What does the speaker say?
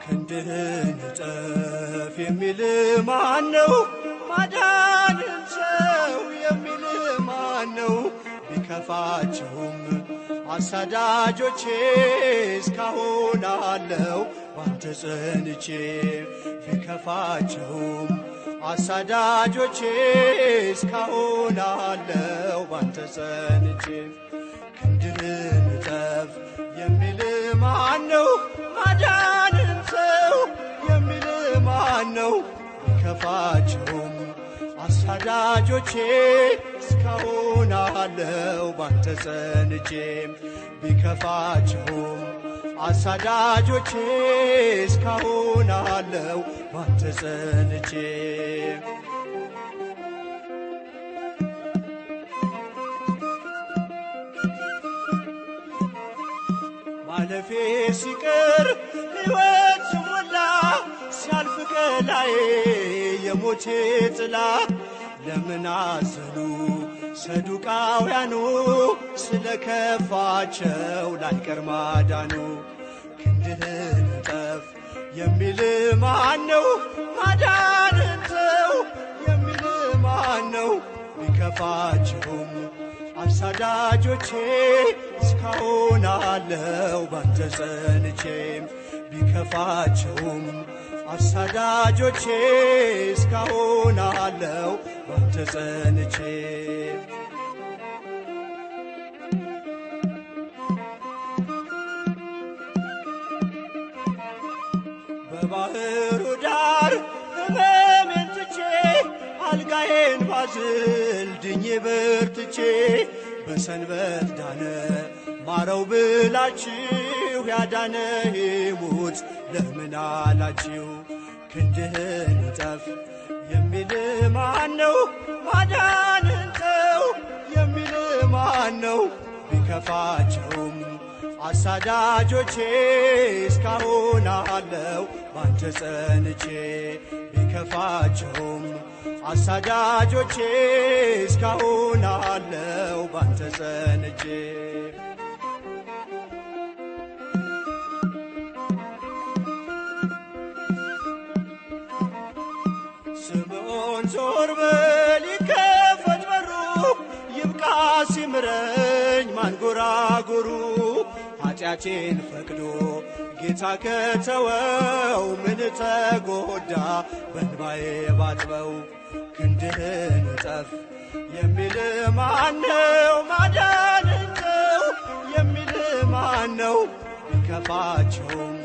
ክንድህን እጠፍ የሚል ማነው? ማዳንን ሰው የሚል ማነው? ቢከፋቸውም አሳዳጆቼ እስካሁን አለው ባንተ ጸንቼ። ቢከፋቸውም አሳዳጆቼ እስካሁን አለው ባንተ ጸንቼ። ክንድህን እጠፍ የሚል ማነው? ማዳንን ሰው የሚል ማነው? ቢከፋቸውም አሳዳጆቼ እስካሁን አለው ባንተ ጸንቼ። ቢከፋቸውም አሳዳጆቼ እስካሁን አለው ባንተ ጸንቼ። ማለፌ ሲቀር ሕይወት ሞላ ሲያልፍ ከላዬ የሞቴ ጥላ። ለምን አዘኑ ሰዱቃውያኑ ስለ ከፋቸው ላይቀር ማዳኑ። ክንድህን እጠፍ የሚል ማነው? ማዳንን ተው የሚል ማነው? ቢከፋቸውም አሳዳጆቼ እስካሁን አለው ባንተ ጸንቼ። ቢከፋቸውም አሳዳጆቼ እስካሁን አለው ባንተ ጸንቼ። በባህሩ ዳር ሕመሜን ትቼ አልጋዬን ባዝል ድኜ በርትቼ። በሰንበት ዳነ ማረው ብላችሁ ያዳነ ይሙት ለምን አላችሁ? ክንድህን እጠፍ የሚል ማነው? ማዳንን ተው የሚል ማነው? ቢከፋቸውም አሳዳጆቼ እስካሁን አለው ባንተ ጸንቼ። ቢከፋቸውም አሳዳጆቼ እስካሁን አለው ባንተ ጸንቼ። ስምዖን ዞር በል ይከፈት በሩ፣ ይብቃ ሲምረኝ ማንጎራጎሩ። ኃጢአቴን ፈቅዶ ጌታ ከተወው ምን ተጎዳ በእንባዬ ባጥበው። ክንድህን እጠፍ የሚል ማነው? ማዳንን ተው የሚል ማነው? ቢከፋቸውም